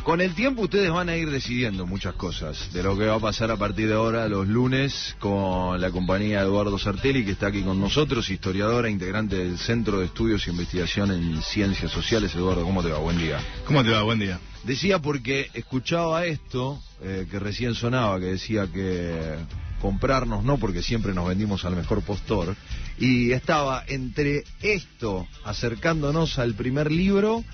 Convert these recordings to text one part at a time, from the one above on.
Con el tiempo ustedes van a ir decidiendo muchas cosas de lo que va a pasar a partir de ahora los lunes con la compañía de Eduardo Sartelli, que está aquí con nosotros, historiadora, integrante del Centro de Estudios e Investigación en Ciencias Sociales. Eduardo, ¿cómo te va? Buen día. ¿Cómo te va? Buen día. Decía porque escuchaba esto que recién sonaba, que decía que comprarnos no, porque siempre nos vendimos al mejor postor, y estaba entre esto, acercándonos al primer libro,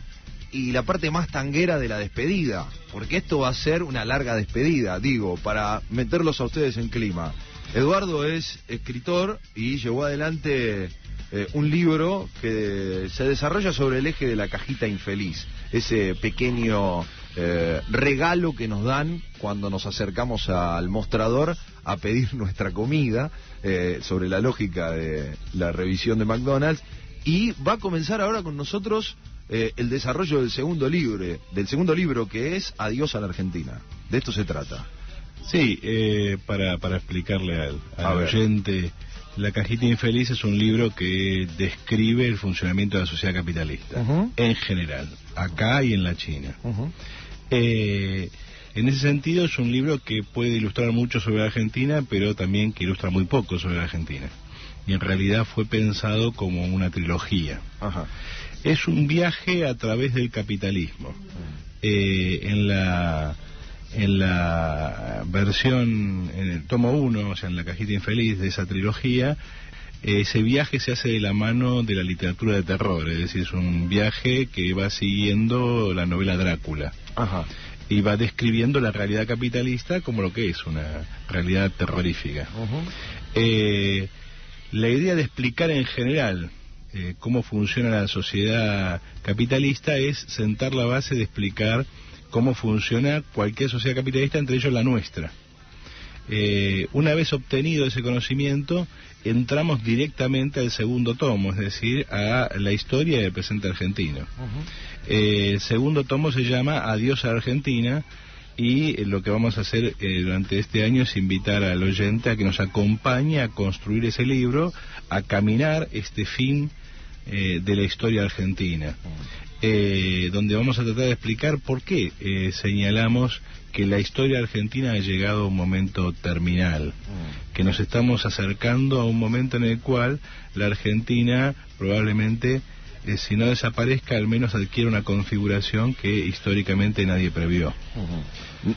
y la parte más tanguera de la despedida, porque esto va a ser una larga despedida, digo, para meterlos a ustedes en clima. Eduardo es escritor y llevó adelante un libro que se desarrolla sobre el eje de la cajita infeliz, ese pequeño regalo que nos dan cuando nos acercamos al mostrador a pedir nuestra comida, sobre la lógica de la revisión de McDonald's, y va a comenzar ahora con nosotros el desarrollo del segundo libro, que es Adiós a la Argentina. De esto se trata. Sí, para explicarle al oyente, La cajita infeliz es un libro que describe el funcionamiento de la sociedad capitalista, en general, acá y en la China. En ese sentido es un libro que puede ilustrar mucho sobre la Argentina, pero también que ilustra muy poco sobre la Argentina. Y en realidad fue pensado como una trilogía. Es un viaje a través del capitalismo. En la versión, en el tomo 1, o sea, en la cajita infeliz de esa trilogía, ese viaje se hace de la mano de la literatura de terror, es decir, es un viaje que va siguiendo la novela Drácula. Y va describiendo la realidad capitalista como lo que es, una realidad terrorífica. La idea de explicar en general cómo funciona la sociedad capitalista es sentar la base de explicar cómo funciona cualquier sociedad capitalista, entre ellos la nuestra. Una vez obtenido ese conocimiento, entramos directamente al segundo tomo, es decir, a la historia del presente argentino. El segundo tomo se llama Adiós a la Argentina, y lo que vamos a hacer durante este año es invitar al oyente a que nos acompañe a construir ese libro, a caminar este fin de la historia argentina, donde vamos a tratar de explicar por qué señalamos que la historia argentina ha llegado a un momento terminal, que nos estamos acercando a un momento en el cual la Argentina probablemente, si no desaparezca, al menos adquiere una configuración que históricamente nadie previó.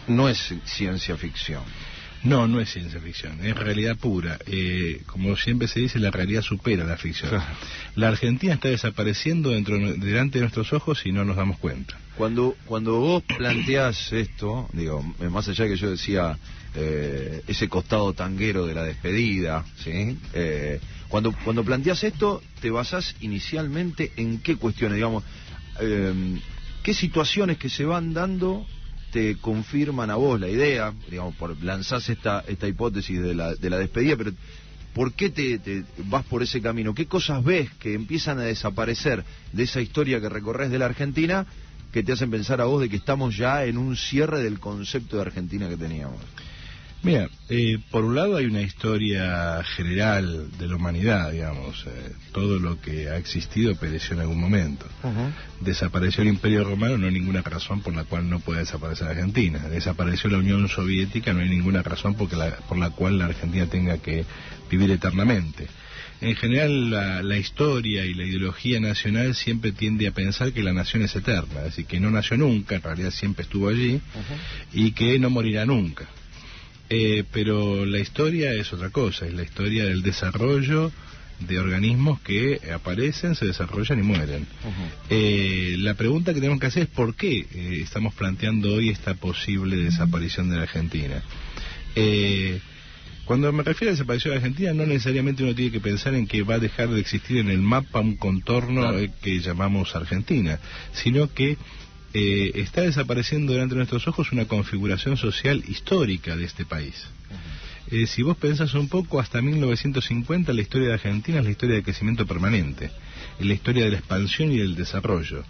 No es ciencia ficción. No, no es ciencia ficción, es realidad pura. Como siempre se dice, la realidad supera la ficción. La Argentina está desapareciendo delante de nuestros ojos y no nos damos cuenta. Cuando vos planteás esto, digo, más allá de que yo decía ese costado tanguero de la despedida, ¿sí? Cuando planteás esto, te basás inicialmente en qué cuestiones, digamos, qué situaciones que se van dando te confirman a vos la idea, digamos, lanzás esta hipótesis de la despedida, pero ¿por qué te vas por ese camino? ¿Qué cosas ves que empiezan a desaparecer de esa historia que recorres de la Argentina que te hacen pensar a vos de que estamos ya en un cierre del concepto de Argentina que teníamos? Mira, por un lado hay una historia general de la humanidad, digamos, todo lo que ha existido pereció en algún momento. Desapareció el Imperio Romano, no hay ninguna razón por la cual no pueda desaparecer Argentina. Desapareció la Unión Soviética, no hay ninguna razón por la cual la Argentina tenga que vivir eternamente. En general la historia y la ideología nacional siempre tiende a pensar que la nación es eterna, es decir, que no nació nunca, en realidad siempre estuvo allí, y que no morirá nunca. Pero la historia es otra cosa, es la historia del desarrollo de organismos que aparecen, se desarrollan y mueren. La pregunta que tenemos que hacer es ¿por qué estamos planteando hoy esta posible desaparición de la Argentina? Cuando me refiero a desaparición de la Argentina, no necesariamente uno tiene que pensar en que va a dejar de existir en el mapa un contorno que llamamos Argentina, sino que está desapareciendo delante de nuestros ojos una configuración social histórica de este país. Si vos pensás un poco, hasta 1950 la historia de Argentina es la historia del crecimiento permanente, es la historia de la expansión y del desarrollo.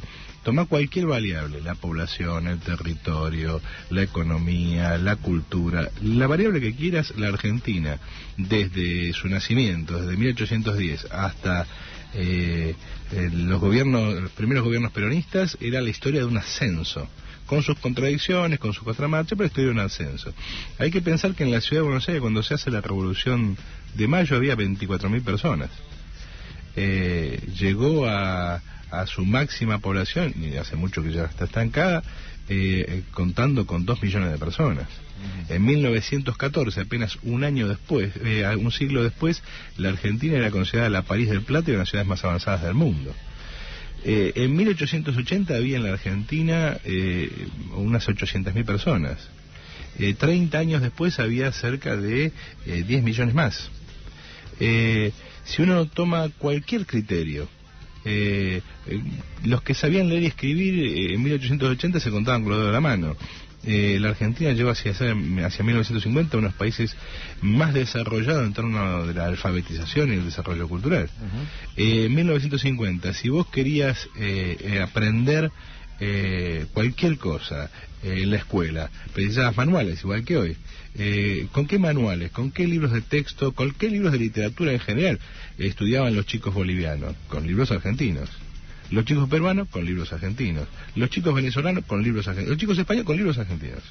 Tomá cualquier variable, la población, el territorio, la economía, la cultura, la variable que quieras, la Argentina, desde su nacimiento, desde 1810 hasta los primeros gobiernos peronistas, era la historia de un ascenso, con sus contradicciones, con sus contramarchas, pero estuvieron en ascenso. Hay que pensar que en la ciudad de Buenos Aires, cuando se hace la Revolución de Mayo, había 24.000 personas. Llegó a su máxima población, y hace mucho que ya está estancada, contando con 2 millones de personas. En 1914, apenas un año después, un siglo después, la Argentina era considerada la París del Plata y una de las ciudades más avanzadas del mundo. En 1880 había en la Argentina unas 800.000 personas. 30 años después había cerca de 10 millones más. Si uno toma cualquier criterio, los que sabían leer y escribir en 1880 se contaban con los dedos de la mano. La Argentina llegó hacia 1950 unos países más desarrollados en torno de la alfabetización y el desarrollo cultural. En 1950, si vos querías aprender cualquier cosa en la escuela, precisabas manuales, igual que hoy. ¿Con qué manuales? ¿Con qué libros de texto? ¿Con qué libros de literatura en general estudiaban los chicos bolivianos? Con libros argentinos. Los chicos peruanos con libros argentinos. Los chicos venezolanos con libros argentinos. Los chicos españoles con libros argentinos.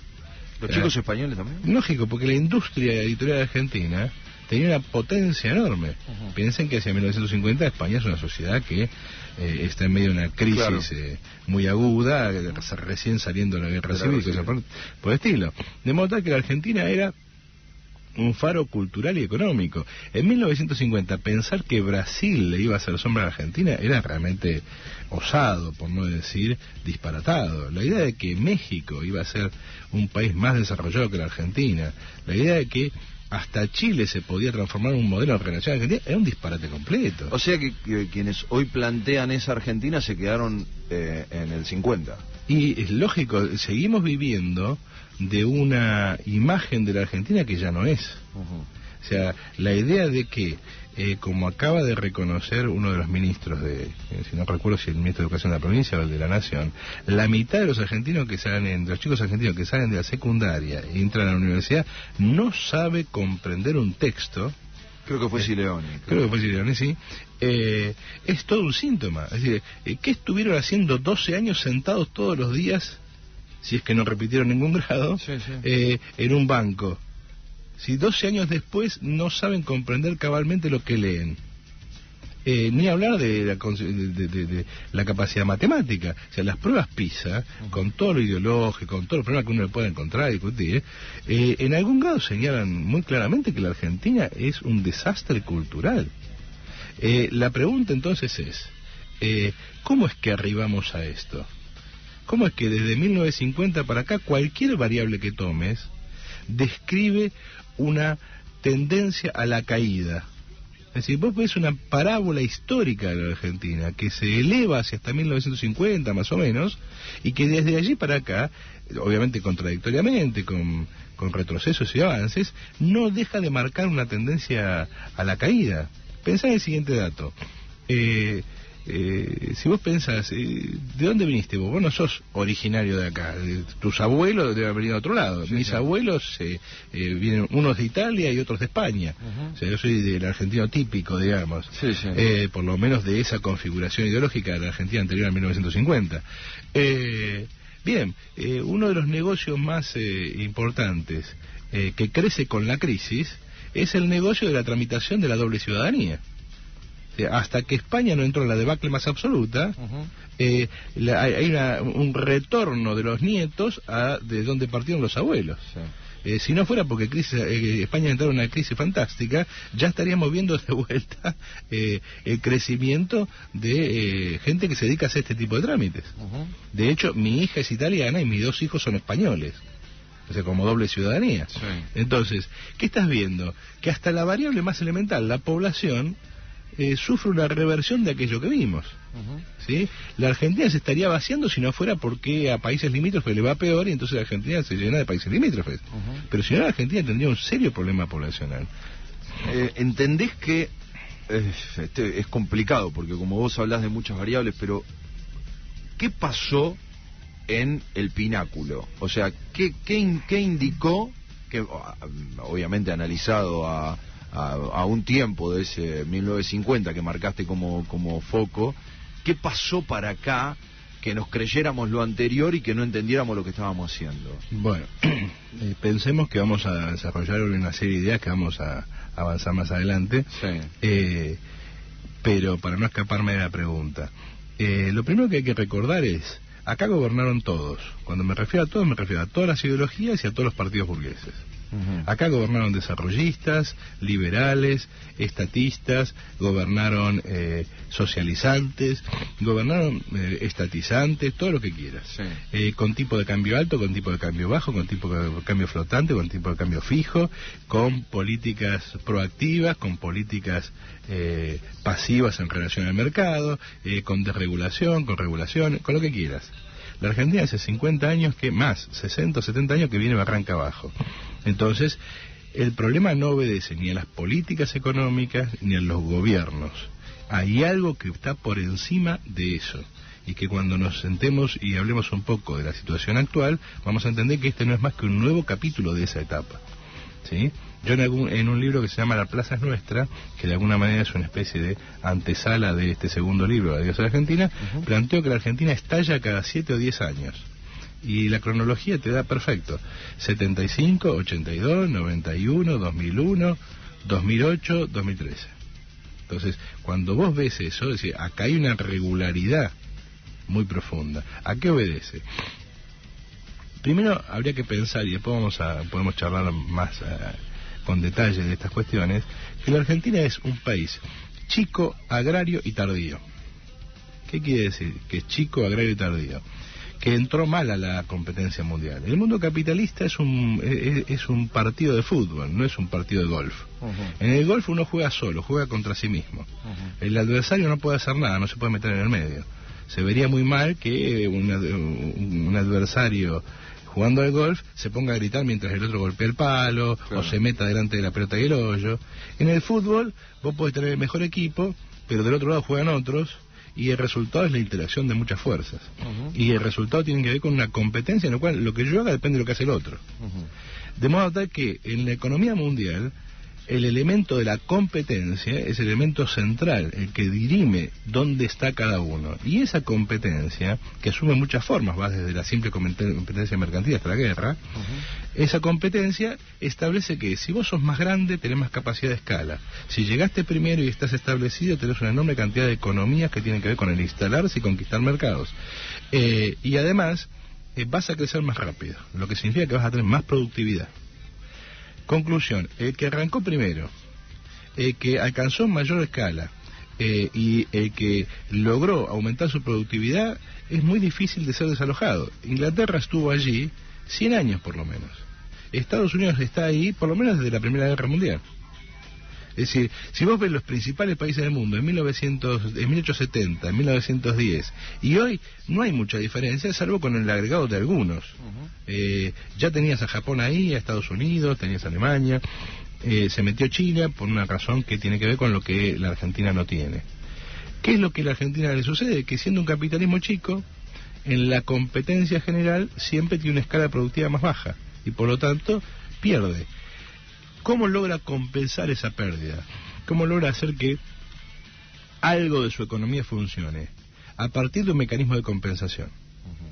¿Los chicos españoles también? Lógico, porque la industria editorial argentina tenía una potencia enorme. Piensen que hacia 1950 España es una sociedad que está en medio de una crisis muy aguda, recién saliendo de la guerra civil, cosas por el estilo. De modo tal que la Argentina era un faro cultural y económico. En 1950 pensar que Brasil le iba a hacer sombra a la Argentina era realmente osado, por no decir disparatado. La idea de que México iba a ser un país más desarrollado que la Argentina, la idea de que hasta Chile se podía transformar en un modelo de relación argentina, era un disparate completo. O sea que quienes hoy plantean esa Argentina se quedaron en el 50. Y es lógico, seguimos viviendo de una imagen de la Argentina que ya no es. O sea, la idea de que, como acaba de reconocer uno de los ministros si no recuerdo si el ministro de Educación de la provincia o el de la Nación, la mitad de los argentinos que salen, de los chicos argentinos que salen de la secundaria e entran a la universidad, no sabe comprender un texto. Creo que fue Sileoni. Creo que fue Sileoni, sí. Es todo un síntoma. Es decir, ¿qué estuvieron haciendo 12 años sentados todos los días, si es que no repitieron ningún grado, en un banco? Si 12 años después no saben comprender cabalmente lo que leen. Ni hablar de la capacidad matemática. O sea, las pruebas PISA, con todo lo ideológico, con todos los problemas que uno le puede encontrar y discutir, en algún grado señalan muy claramente que la Argentina es un desastre cultural. La pregunta entonces es, ¿cómo es que arribamos a esto? ¿Cómo es que desde 1950 para acá cualquier variable que tomes describe una tendencia a la caída? Es decir, vos ves una parábola histórica de la Argentina que se eleva hacia hasta 1950 más o menos, y que desde allí para acá, obviamente contradictoriamente, con retrocesos y avances, no deja de marcar una tendencia a la caída. Pensá en el siguiente dato. Si vos pensás, ¿de dónde viniste vos? Vos no sos originario de acá. Tus abuelos deben haber venido de otro lado. Mis abuelos vienen unos de Italia y otros de España. O sea, yo soy del argentino típico, digamos. Por lo menos de esa configuración ideológica de la Argentina anterior a 1950. Bien, uno de los negocios más importantes que crece con la crisis es el negocio de la tramitación de la doble ciudadanía. Hasta que España no entró en la debacle más absoluta, hay un retorno de los nietos de donde partieron los abuelos. Si no fuera porque España entró en una crisis fantástica, ya estaríamos viendo de vuelta el crecimiento de gente que se dedica a hacer este tipo de trámites. De hecho, mi hija es italiana y mis 2 hijos son españoles. O sea, como doble ciudadanía. Entonces, ¿qué estás viendo? Que hasta la variable más elemental, la población, sufre una reversión de aquello que vimos. ¿Sí? La Argentina se estaría vaciando si no fuera porque a países limítrofes le va peor y entonces la Argentina se llena de países limítrofes. Pero si no, la Argentina tendría un serio problema poblacional. ¿Entendés que es complicado? Porque como vos hablás de muchas variables, pero ¿qué pasó en el pináculo? O sea, ¿qué indicó, que obviamente analizado a un tiempo de ese 1950 que marcaste como foco, qué pasó para acá que nos creyéramos lo anterior y que no entendiéramos lo que estábamos haciendo? Bueno, pensemos que vamos a desarrollar una serie de ideas que vamos a avanzar más adelante, Sí. Pero para no escaparme de la pregunta, lo primero que hay que recordar es, acá gobernaron todos. Cuando me refiero a todos, me refiero a todas las ideologías y a todos los partidos burgueses. Acá gobernaron desarrollistas, liberales, estatistas, gobernaron socializantes, gobernaron estatizantes, todo lo que quieras. Sí. Con tipo de cambio alto, con tipo de cambio bajo, con tipo de cambio flotante, con tipo de cambio fijo, con políticas proactivas, con políticas pasivas en relación al mercado, con desregulación, con regulación, con lo que quieras. La Argentina hace 50 años que más, 60 o 70 años que viene barranca abajo. Entonces, el problema no obedece ni a las políticas económicas ni a los gobiernos. Hay algo que está por encima de eso. Y que cuando nos sentemos y hablemos un poco de la situación actual, vamos a entender que este no es más que un nuevo capítulo de esa etapa. ¿Sí? Yo en un libro que se llama La Plaza es Nuestra, que de alguna manera es una especie de antesala de este segundo libro, Adiós a la Argentina, planteo que la Argentina estalla cada 7 o 10 años. Y la cronología te da perfecto. 75, 82, 91, 2001, 2008, 2013. Entonces, cuando vos ves eso, es decir, acá hay una regularidad muy profunda. ¿A qué obedece? Primero habría que pensar, y después podemos charlar más con detalle de estas cuestiones, que la Argentina es un país chico, agrario y tardío. ¿Qué quiere decir? Que es chico, agrario y tardío. Que entró mal a la competencia mundial. El mundo capitalista es un partido de fútbol, no es un partido de golf. En el golf uno juega solo, juega contra sí mismo. El adversario no puede hacer nada, no se puede meter en el medio. Se vería muy mal que un adversario jugando al golf se ponga a gritar mientras el otro golpea el palo, claro, o se meta delante de la pelota y el hoyo. En el fútbol vos podés tener el mejor equipo, pero del otro lado juegan otros, y el resultado es la interacción de muchas fuerzas. Y el resultado tiene que ver con una competencia en la cual lo que yo haga depende de lo que hace el otro. De modo tal que en la economía mundial el elemento de la competencia es el elemento central, el que dirime dónde está cada uno. Y esa competencia, que asume muchas formas, va desde la simple competencia mercantil hasta la guerra, esa competencia establece que si vos sos más grande, tenés más capacidad de escala. Si llegaste primero y estás establecido, tenés una enorme cantidad de economías que tienen que ver con el instalarse y conquistar mercados. Y además, vas a crecer más rápido, lo que significa que vas a tener más productividad. Conclusión, el que arrancó primero, el que alcanzó mayor escala y el que logró aumentar su productividad, es muy difícil de ser desalojado. Inglaterra estuvo allí 100 años por lo menos. Estados Unidos está ahí por lo menos desde la Primera Guerra Mundial. Es decir, si vos ves los principales países del mundo en 1870, en 1910, y hoy no hay mucha diferencia, salvo con el agregado de algunos. Ya tenías a Japón ahí, a Estados Unidos, tenías a Alemania, se metió China por una razón que tiene que ver con lo que la Argentina no tiene. ¿Qué es lo que a la Argentina le sucede? Que siendo un capitalismo chico, en la competencia general siempre tiene una escala productiva más baja, y por lo tanto pierde. ¿Cómo logra compensar esa pérdida? ¿Cómo logra hacer que algo de su economía funcione? A partir de un mecanismo de compensación.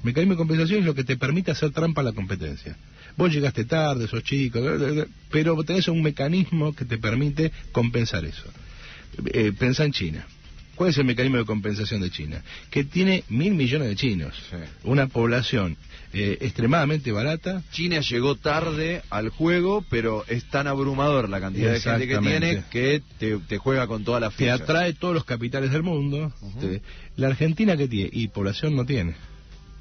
Mecanismo de compensación es lo que te permite hacer trampa a la competencia. Vos llegaste tarde, sos chico, pero tenés un mecanismo que te permite compensar eso. Pensá en China. ¿Cuál es el mecanismo de compensación de China? Que tiene 1.000 millones de chinos, una población extremadamente barata. China llegó tarde al juego, pero es tan abrumador la cantidad de gente que tiene que te juega con toda la ficha. Te atrae todos los capitales del mundo. La Argentina, ¿qué tiene? Y población no tiene.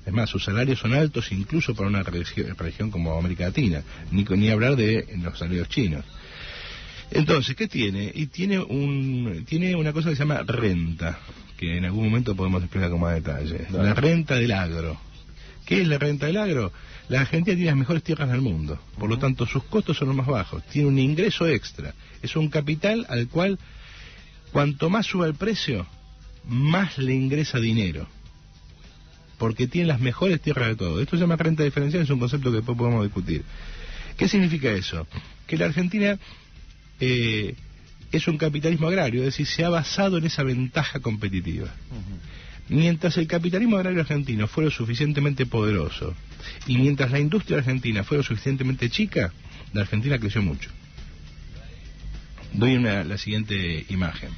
Es más, sus salarios son altos incluso para una región como América Latina, ni hablar de los salarios chinos. Entonces, ¿qué tiene? Y tiene una cosa que se llama renta, que en algún momento podemos explicar con más detalle. Dale. La renta del agro. ¿Qué es la renta del agro? La Argentina tiene las mejores tierras del mundo, por lo tanto sus costos son los más bajos, tiene un ingreso extra, es un capital al cual cuanto más suba el precio, más le ingresa dinero, porque tiene las mejores tierras de todo. Esto se llama renta diferencial, es un concepto que después podemos discutir. ¿Qué significa eso? Que la Argentina es un capitalismo agrario, es decir, se ha basado en esa ventaja competitiva. Mientras el capitalismo agrario argentino fue lo suficientemente poderoso y mientras la industria argentina fue lo suficientemente chica, la Argentina creció mucho. Doy la siguiente imagen.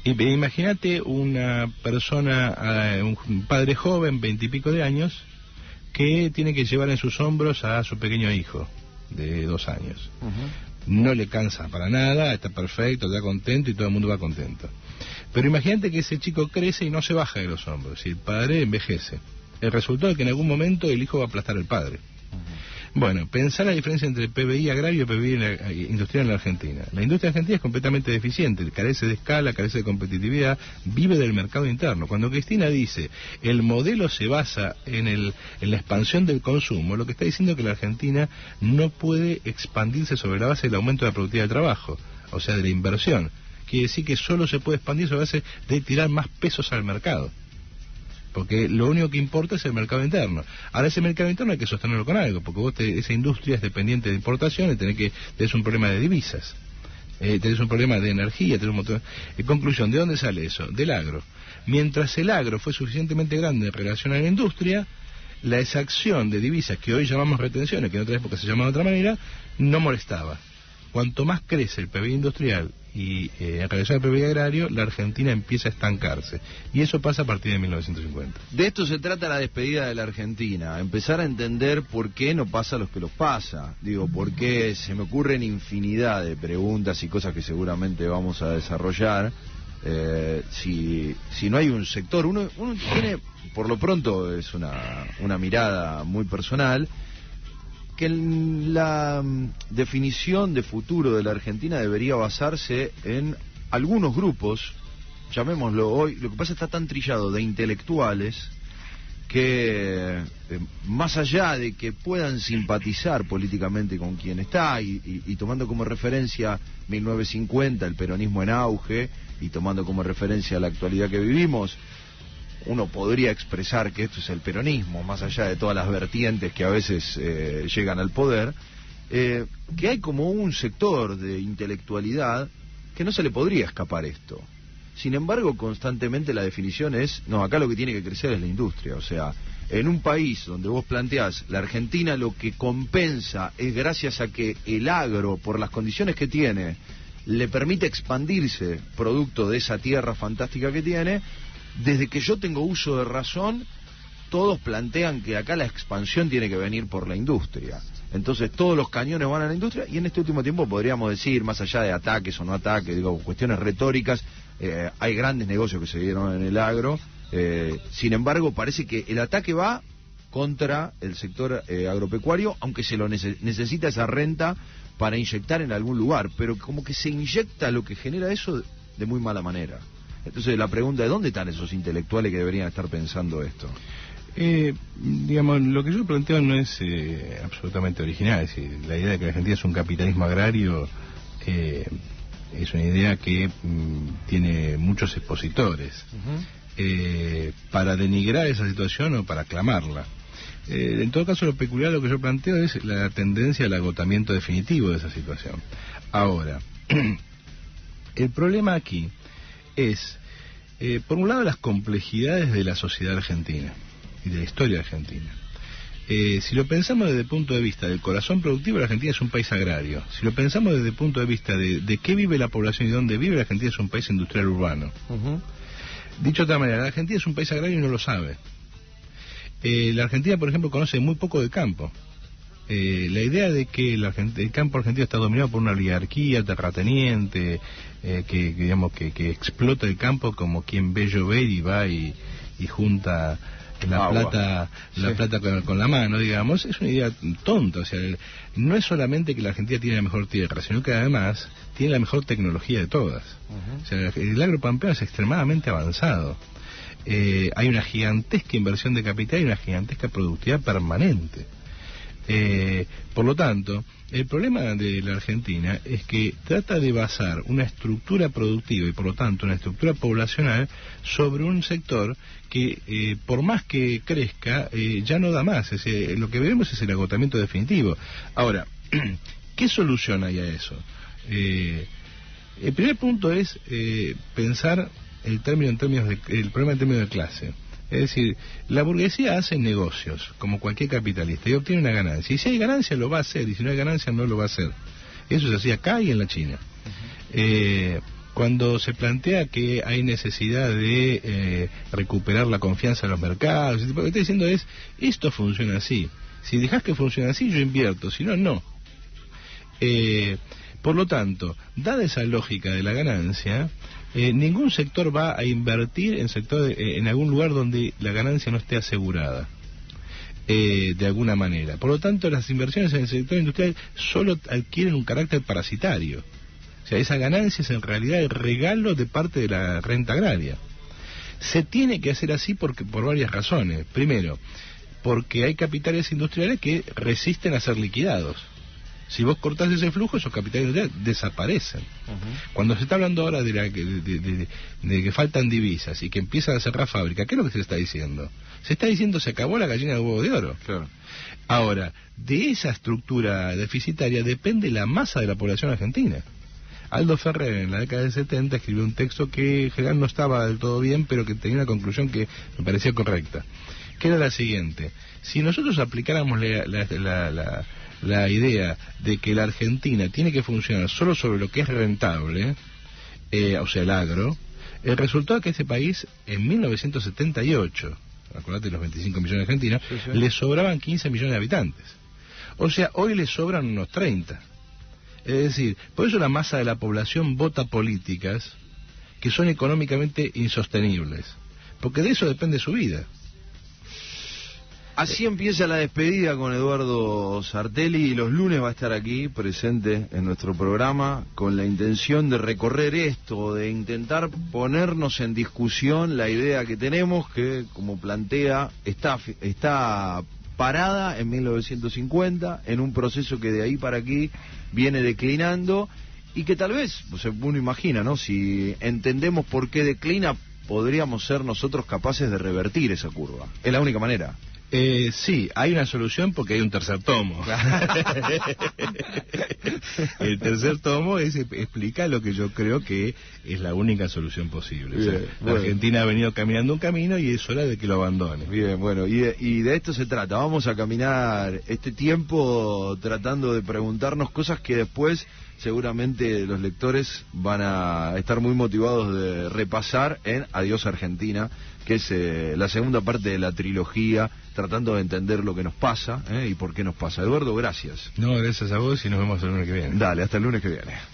Imagínate una persona, un padre joven, 20 y pico de años, que tiene que llevar en sus hombros a su pequeño hijo de 2 años. No le cansa para nada, está perfecto, está contento y todo el mundo va contento. Pero imagínate que ese chico crece y no se baja de los hombros, y el padre envejece. El resultado es que en algún momento el hijo va a aplastar al padre. Bueno, pensar la diferencia entre el PBI agrario y el PBI industrial en la Argentina. La industria argentina es completamente deficiente, carece de escala, carece de competitividad, vive del mercado interno. Cuando Cristina dice el modelo se basa en la expansión del consumo, lo que está diciendo es que la Argentina no puede expandirse sobre la base del aumento de la productividad del trabajo, o sea, de la inversión. Quiere decir que solo se puede expandir sobre la base de tirar más pesos al mercado. Porque lo único que importa es el mercado interno. Ahora ese mercado interno hay que sostenerlo con algo, porque vos esa industria es dependiente de importaciones, tenés un problema de divisas, tenés un problema de energía, tenés un montón. En conclusión, ¿de dónde sale eso? Del agro. Mientras el agro fue suficientemente grande en relación a la industria, la exacción de divisas, que hoy llamamos retenciones, que en otra época se llamaba de otra manera, no molestaba. Cuanto más crece el PBI industrial y en relación al PBI agrario, la Argentina empieza a estancarse. Y eso pasa a partir de 1950. De esto se trata la despedida de la Argentina, empezar a entender por qué no pasa lo que los pasa. Digo, por qué se me ocurren infinidad de preguntas y cosas que seguramente vamos a desarrollar. Si no hay un sector, uno tiene, por lo pronto es una mirada muy personal, que la definición de futuro de la Argentina debería basarse en algunos grupos, llamémoslo hoy, lo que pasa está tan trillado de intelectuales que más allá de que puedan simpatizar políticamente con quien está y tomando como referencia 1950, el peronismo en auge, y tomando como referencia la actualidad que vivimos, uno podría expresar que esto es el peronismo, más allá de todas las vertientes que a veces llegan al poder, que hay como un sector de intelectualidad que no se le podría escapar esto. Sin embargo, constantemente la definición es, no, acá lo que tiene que crecer es la industria. O sea, en un país donde vos planteás, la Argentina lo que compensa es gracias a que el agro, por las condiciones que tiene, le permite expandirse producto de esa tierra fantástica que tiene. Desde que yo tengo uso de razón, todos plantean que acá la expansión tiene que venir por la industria. Entonces todos los cañones van a la industria, y en este último tiempo podríamos decir, más allá de ataques o no ataques, digo, cuestiones retóricas, hay grandes negocios que se dieron en el agro. Sin embargo, parece que el ataque va contra el sector agropecuario, aunque se lo necesita esa renta para inyectar en algún lugar, pero como que se inyecta lo que genera eso de muy mala manera. Entonces la pregunta es, ¿dónde están esos intelectuales que deberían estar pensando esto? Digamos, lo que yo planteo no es absolutamente original. Es decir, la idea de que la Argentina es un capitalismo agrario es una idea que tiene muchos expositores. Para denigrar esa situación o para aclamarla. En todo caso, lo peculiar de lo que yo planteo es la tendencia al agotamiento definitivo de esa situación. Ahora, el problema aquí es, por un lado, las complejidades de la sociedad argentina y de la historia argentina. Si lo pensamos desde el punto de vista del corazón productivo, la Argentina es un país agrario. Si lo pensamos desde el punto de vista de qué vive la población y dónde vive, la Argentina es un país industrial urbano. Dicho de otra manera, la Argentina es un país agrario y no lo sabe. La Argentina, por ejemplo, conoce muy poco del campo. La idea de que el campo argentino está dominado por una oligarquía terrateniente que explota el campo como quien ve llover y va y junta la plata con la mano, digamos, es una idea tonta. O sea, no es solamente que la Argentina tiene la mejor tierra, sino que además tiene la mejor tecnología de todas. O sea, el agropampeano es extremadamente avanzado. Hay una gigantesca inversión de capital y una gigantesca productividad permanente. Por lo tanto, el problema de la Argentina es que trata de basar una estructura productiva y por lo tanto una estructura poblacional sobre un sector que por más que crezca ya no da más. Lo que vemos es el agotamiento definitivo. Ahora, ¿qué solución hay a eso? El primer punto es pensar el problema en términos de clase. Es decir, la burguesía hace negocios, como cualquier capitalista, y obtiene una ganancia. Y si hay ganancia, lo va a hacer, y si no hay ganancia, no lo va a hacer. Eso se hacía acá y en la China. Cuando se plantea que hay necesidad de recuperar la confianza en los mercados, lo que estoy diciendo es, esto funciona así. Si dejas que funcione así, yo invierto, si no, no. Por lo tanto, dada esa lógica de la ganancia, ningún sector va a invertir en algún lugar donde la ganancia no esté asegurada, de alguna manera. Por lo tanto, las inversiones en el sector industrial solo adquieren un carácter parasitario. O sea, esa ganancia es en realidad el regalo de parte de la renta agraria. Se tiene que hacer así por varias razones. Primero, porque hay capitales industriales que resisten a ser liquidados. Si vos cortás ese flujo, esos capitales industriales desaparecen. Cuando se está hablando ahora de que faltan divisas y que empiezan a cerrar fábricas, ¿qué es lo que se está diciendo? Se está diciendo se acabó la gallina de huevo de oro. Claro. Ahora, de esa estructura deficitaria depende la masa de la población argentina. Aldo Ferrer en la década del 70 escribió un texto que en general no estaba del todo bien, pero que tenía una conclusión que me parecía correcta, que era la siguiente: si nosotros aplicáramos la idea de que la Argentina tiene que funcionar solo sobre lo que es rentable, o sea, el agro, el resultado es que este país, en 1978, acordate de los 25 millones de argentinos, le sobraban 15 millones de habitantes. O sea, hoy le sobran unos 30. Es decir, por eso la masa de la población vota políticas que son económicamente insostenibles, porque de eso depende su vida. Así empieza la despedida con Eduardo Sartelli, y los lunes va a estar aquí presente en nuestro programa con la intención de recorrer esto, de intentar ponernos en discusión la idea que tenemos, que como plantea está parada en 1950, en un proceso que de ahí para aquí viene declinando, y que tal vez, uno imagina, ¿no? Si entendemos por qué declina, podríamos ser nosotros capaces de revertir esa curva. Es la única manera. Sí, hay una solución porque hay un tercer tomo. El tercer tomo explica lo que yo creo que es la única solución posible. Bien, o sea, la Argentina ha venido caminando un camino y es hora de que lo abandone. Bien, bueno, y de esto se trata. Vamos a caminar este tiempo tratando de preguntarnos cosas que después seguramente los lectores van a estar muy motivados de repasar en Adiós Argentina, que es la segunda parte de la trilogía, tratando de entender lo que nos pasa y por qué nos pasa. Eduardo, gracias. No, gracias a vos y nos vemos el lunes que viene. Dale, hasta el lunes que viene.